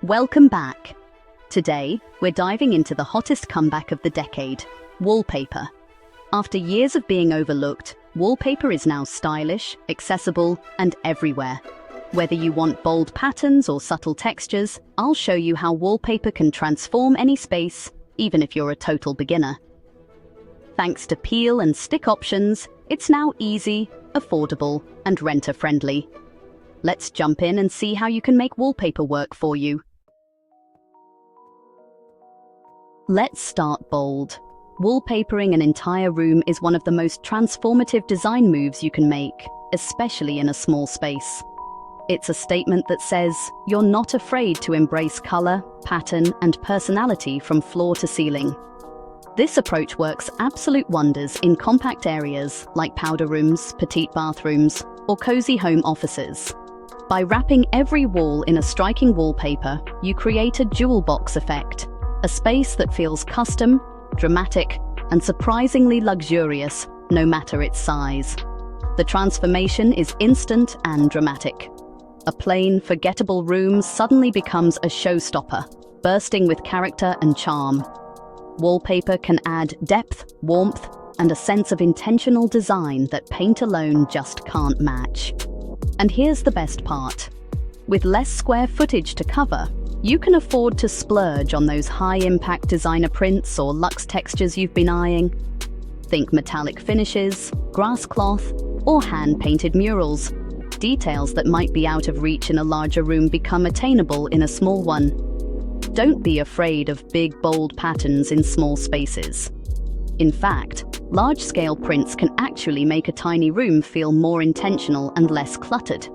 Welcome back. Today, we're diving into the hottest comeback of the decade, wallpaper. After years of being overlooked, wallpaper is now stylish, accessible, and everywhere. Whether you want bold patterns or subtle textures, I'll show you how wallpaper can transform any space, even if you're a total beginner. Thanks to peel and stick options, it's now easy, affordable, and renter-friendly. Let's jump in and see how you can make wallpaper work for you. Let's start bold. Wallpapering an entire room is one of the most transformative design moves you can make, especially in a small space. It's a statement that says you're not afraid to embrace color, pattern, and personality from floor to ceiling. This approach works absolute wonders in compact areas like powder rooms, petite bathrooms, or cozy home offices. By wrapping every wall in a striking wallpaper, you create a jewel box effect, a space that feels custom, dramatic, and surprisingly luxurious, no matter its size. The transformation is instant and dramatic. A plain, forgettable room suddenly becomes a showstopper, bursting with character and charm. Wallpaper can add depth, warmth, and a sense of intentional design that paint alone just can't match. And here's the best part. With less square footage to cover, you can afford to splurge on those high-impact designer prints or luxe textures you've been eyeing. Think metallic finishes, grass cloth, or hand-painted murals. Details that might be out of reach in a larger room become attainable in a small one. Don't be afraid of big, bold patterns in small spaces. In fact, large-scale prints can actually make a tiny room feel more intentional and less cluttered.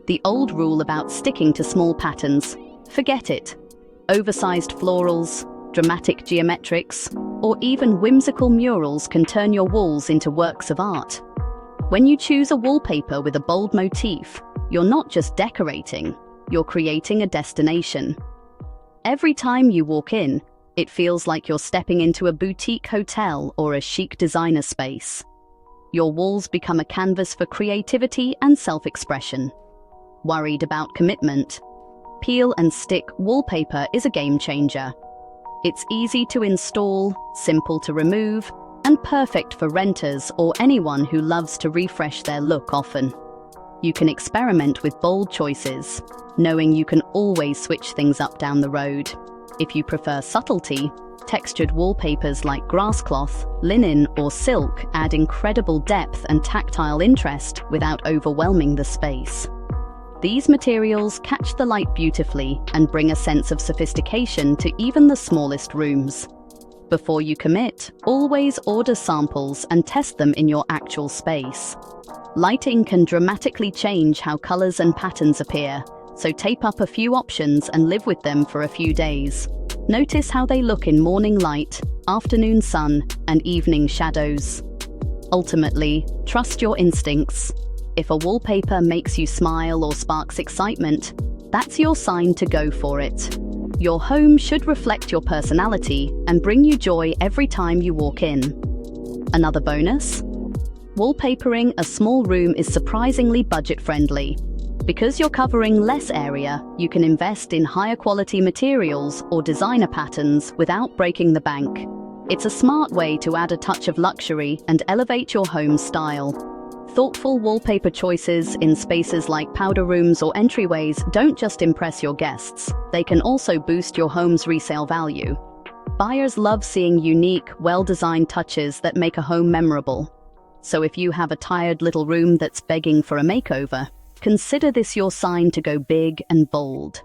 The old rule about sticking to small patterns, forget it. Oversized florals, dramatic geometrics, or even whimsical murals can turn your walls into works of art. When you choose a wallpaper with a bold motif, you're not just decorating, you're creating a destination. Every time you walk in, it feels like you're stepping into a boutique hotel or a chic designer space. Your walls become a canvas for creativity and self-expression. Worried about commitment? Peel and stick wallpaper is a game changer. It's easy to install, simple to remove, and perfect for renters or anyone who loves to refresh their look often. You can experiment with bold choices, knowing you can always switch things up down the road. If you prefer subtlety, textured wallpapers like grass cloth, linen, or silk add incredible depth and tactile interest without overwhelming the space. These materials catch the light beautifully and bring a sense of sophistication to even the smallest rooms. Before you commit, always order samples and test them in your actual space. Lighting can dramatically change how colors and patterns appear, so tape up a few options and live with them for a few days. Notice how they look in morning light, afternoon sun, and evening shadows. Ultimately, trust your instincts. If a wallpaper makes you smile or sparks excitement, that's your sign to go for it. Your home should reflect your personality and bring you joy every time you walk in. Another bonus? Wallpapering a small room is surprisingly budget-friendly. Because you're covering less area, you can invest in higher quality materials or designer patterns without breaking the bank. It's a smart way to add a touch of luxury and elevate your home's style. Thoughtful wallpaper choices in spaces like powder rooms or entryways don't just impress your guests, they can also boost your home's resale value. Buyers love seeing unique, well-designed touches that make a home memorable. So if you have a tired little room that's begging for a makeover, consider this your sign to go big and bold.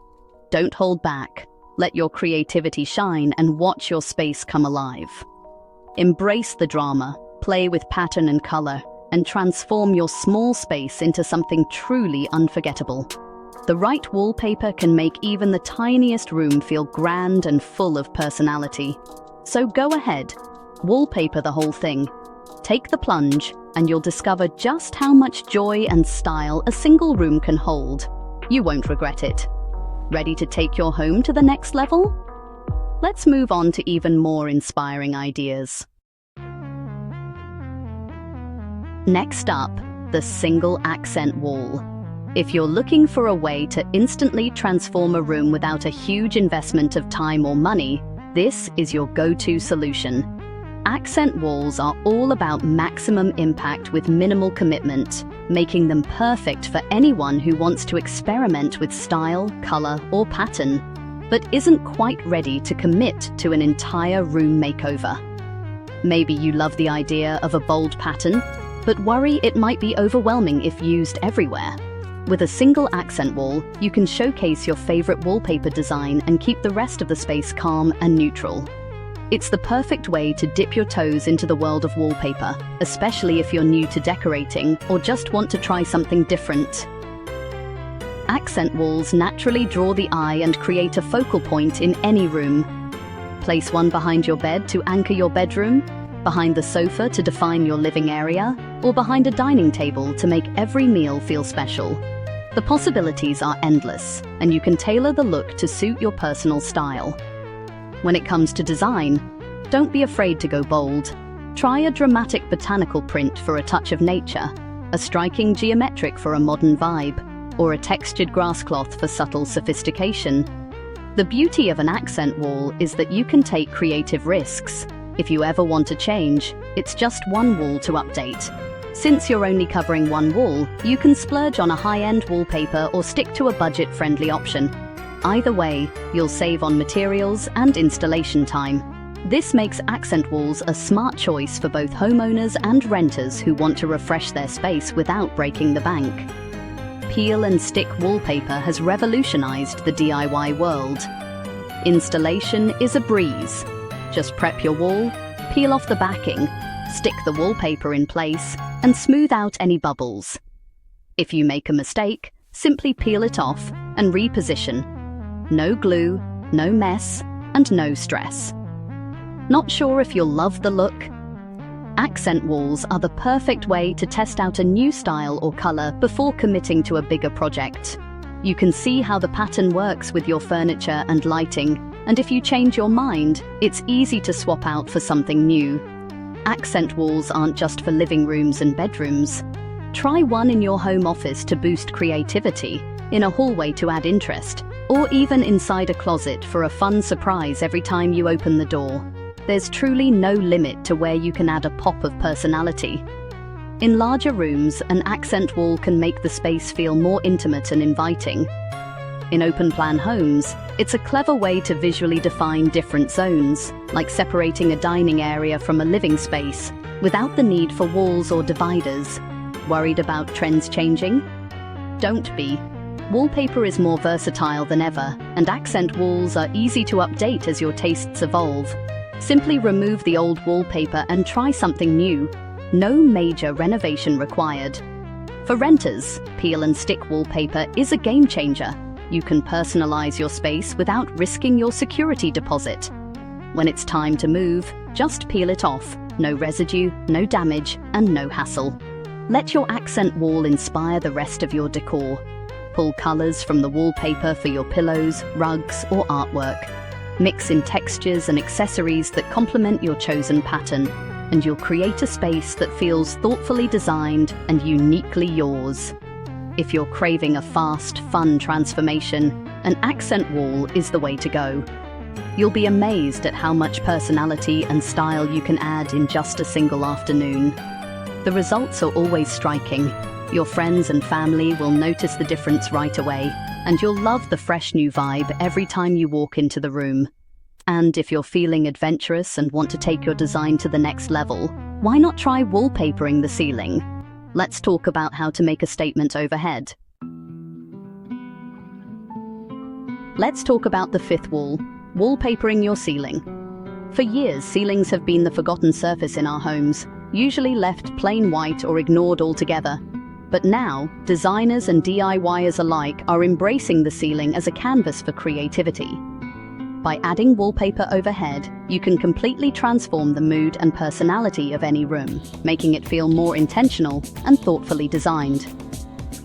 Don't hold back. Let your creativity shine and watch your space come alive. Embrace the drama, play with pattern and color, and transform your small space into something truly unforgettable. The right wallpaper can make even the tiniest room feel grand and full of personality. So go ahead, wallpaper the whole thing. Take the plunge, and you'll discover just how much joy and style a single room can hold. You won't regret it. Ready to take your home to the next level? Let's move on to even more inspiring ideas. Next up, the single accent wall. If you're looking for a way to instantly transform a room without a huge investment of time or money, this is your go-to solution. Accent walls are all about maximum impact with minimal commitment, making them perfect for anyone who wants to experiment with style, color, or pattern, but isn't quite ready to commit to an entire room makeover. Maybe you love the idea of a bold pattern, but worry it might be overwhelming if used everywhere. With a single accent wall, you can showcase your favorite wallpaper design and keep the rest of the space calm and neutral. It's the perfect way to dip your toes into the world of wallpaper, especially if you're new to decorating or just want to try something different. Accent walls naturally draw the eye and create a focal point in any room. Place one behind your bed to anchor your bedroom, behind the sofa to define your living area, or behind a dining table to make every meal feel special. The possibilities are endless, and you can tailor the look to suit your personal style. When it comes to design, don't be afraid to go bold. Try a dramatic botanical print for a touch of nature, a striking geometric for a modern vibe, or a textured grass cloth for subtle sophistication. The beauty of an accent wall is that you can take creative risks. If you ever want to change, it's just one wall to update. Since you're only covering one wall, you can splurge on a high-end wallpaper or stick to a budget-friendly option. Either way, you'll save on materials and installation time. This makes accent walls a smart choice for both homeowners and renters who want to refresh their space without breaking the bank. Peel and stick wallpaper has revolutionized the DIY world. Installation is a breeze. Just prep your wall, peel off the backing, stick the wallpaper in place, and smooth out any bubbles. If you make a mistake, simply peel it off and reposition. No glue, no mess, and no stress. Not sure if you'll love the look? Accent walls are the perfect way to test out a new style or color before committing to a bigger project. You can see how the pattern works with your furniture and lighting, and if you change your mind, it's easy to swap out for something new. Accent walls aren't just for living rooms and bedrooms. Try one in your home office to boost creativity, in a hallway to add interest, or even inside a closet for a fun surprise every time you open the door. There's truly no limit to where you can add a pop of personality. In larger rooms, an accent wall can make the space feel more intimate and inviting. In open-plan homes, it's a clever way to visually define different zones, like separating a dining area from a living space, without the need for walls or dividers. Worried about trends changing? Don't be. Wallpaper is more versatile than ever, and accent walls are easy to update as your tastes evolve. Simply remove the old wallpaper and try something new. No major renovation required. For renters, peel and stick wallpaper is a game changer. You can personalize your space without risking your security deposit. When it's time to move, just peel it off. No residue, no damage, and no hassle. Let your accent wall inspire the rest of your decor. Pull colors from the wallpaper for your pillows, rugs, or artwork. Mix in textures and accessories that complement your chosen pattern, and you'll create a space that feels thoughtfully designed and uniquely yours. If you're craving a fast, fun transformation, an accent wall is the way to go. You'll be amazed at how much personality and style you can add in just a single afternoon. The results are always striking. Your friends and family will notice the difference right away, and you'll love the fresh new vibe every time you walk into the room. And if you're feeling adventurous and want to take your design to the next level, why not try wallpapering the ceiling? Let's talk about how to make a statement overhead. Let's talk about the fifth wall, wallpapering your ceiling. For years, ceilings have been the forgotten surface in our homes, usually left plain white or ignored altogether. But now, designers and DIYers alike are embracing the ceiling as a canvas for creativity. By adding wallpaper overhead, you can completely transform the mood and personality of any room, making it feel more intentional and thoughtfully designed.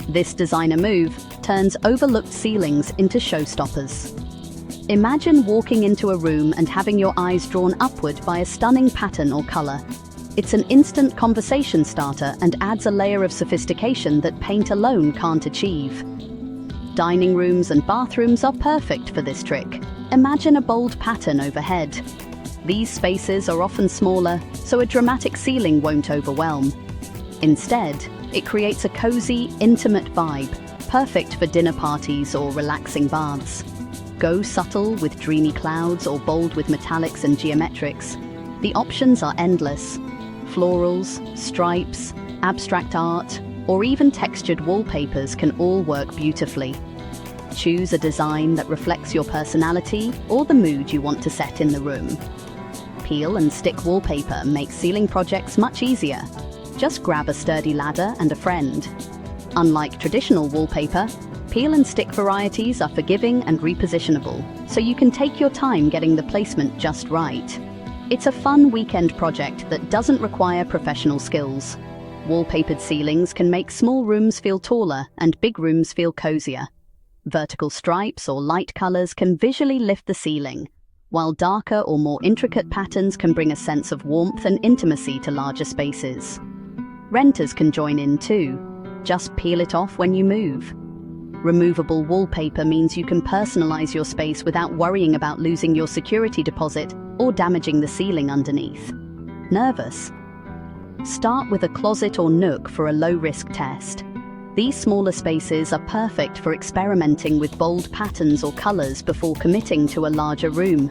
This designer move turns overlooked ceilings into showstoppers. Imagine walking into a room and having your eyes drawn upward by a stunning pattern or color. It's an instant conversation starter and adds a layer of sophistication that paint alone can't achieve. Dining rooms and bathrooms are perfect for this trick. Imagine a bold pattern overhead. These spaces are often smaller, so a dramatic ceiling won't overwhelm. Instead, it creates a cozy, intimate vibe, perfect for dinner parties or relaxing baths. Go subtle with dreamy clouds or bold with metallics and geometrics. The options are endless. Florals, stripes, abstract art, or even textured wallpapers can all work beautifully. Choose a design that reflects your personality or the mood you want to set in the room. Peel and stick wallpaper makes ceiling projects much easier. Just grab a sturdy ladder and a friend. Unlike traditional wallpaper, peel and stick varieties are forgiving and repositionable, so you can take your time getting the placement just right. It's a fun weekend project that doesn't require professional skills. Wallpapered ceilings can make small rooms feel taller and big rooms feel cozier. Vertical stripes or light colors can visually lift the ceiling, while darker or more intricate patterns can bring a sense of warmth and intimacy to larger spaces. Renters can join in too. Just peel it off when you move. Removable wallpaper means you can personalize your space without worrying about losing your security deposit or damaging the ceiling underneath. Nervous? Start with a closet or nook for a low-risk test. These smaller spaces are perfect for experimenting with bold patterns or colors before committing to a larger room.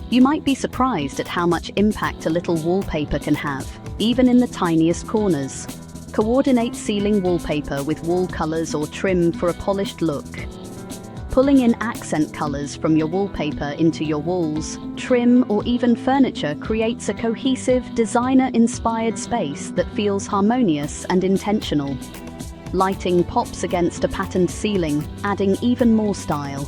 You might be surprised at how much impact a little wallpaper can have, even in the tiniest corners. Coordinate ceiling wallpaper with wall colors or trim for a polished look. Pulling in accent colors from your wallpaper into your walls, trim, or even furniture creates a cohesive, designer-inspired space that feels harmonious and intentional. Lighting pops against a patterned ceiling, adding even more style.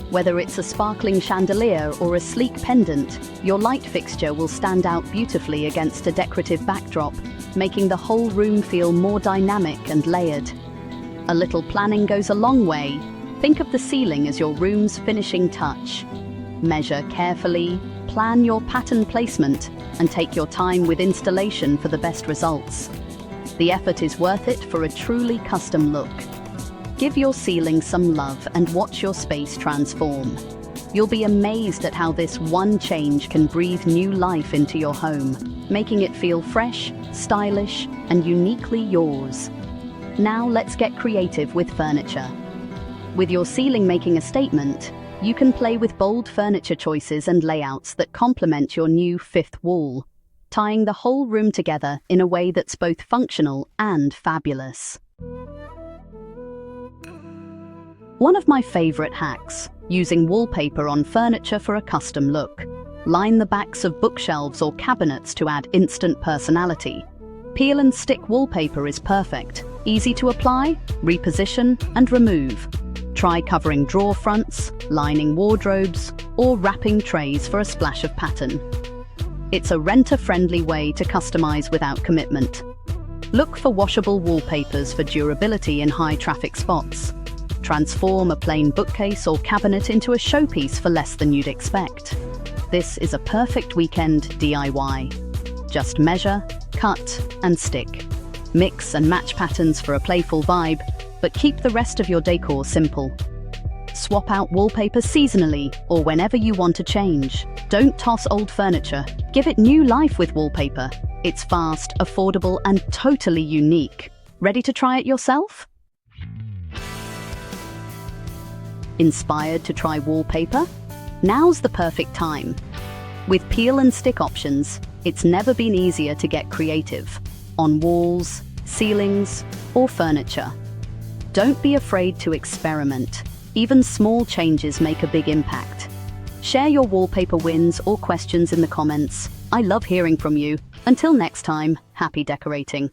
Whether it's a sparkling chandelier or a sleek pendant, your light fixture will stand out beautifully against a decorative backdrop, making the whole room feel more dynamic and layered. A little planning goes a long way. Think of the ceiling as your room's finishing touch. Measure carefully, plan your pattern placement, and take your time with installation for the best results. The effort is worth it for a truly custom look. Give your ceiling some love and watch your space transform. You'll be amazed at how this one change can breathe new life into your home, making it feel fresh, stylish, and uniquely yours. Now let's get creative with furniture. With your ceiling making a statement, you can play with bold furniture choices and layouts that complement your new fifth wall, tying the whole room together in a way that's both functional and fabulous. One of my favorite hacks, using wallpaper on furniture for a custom look. Line the backs of bookshelves or cabinets to add instant personality. Peel and stick wallpaper is perfect, easy to apply, reposition, and remove. Try covering drawer fronts, lining wardrobes, or wrapping trays for a splash of pattern. It's a renter-friendly way to customize without commitment. Look for washable wallpapers for durability in high-traffic spots. Transform a plain bookcase or cabinet into a showpiece for less than you'd expect. This is a perfect weekend DIY. Just measure, cut, and stick. Mix and match patterns for a playful vibe, but keep the rest of your decor simple. Swap out wallpaper seasonally or whenever you want to change. Don't toss old furniture. Give it new life with wallpaper. It's fast, affordable, and totally unique. Ready to try it yourself? Inspired to try wallpaper? Now's the perfect time. With peel and stick options, it's never been easier to get creative. On walls, ceilings, or furniture. Don't be afraid to experiment. Even small changes make a big impact. Share your wallpaper wins or questions in the comments. I love hearing from you. Until next time, happy decorating.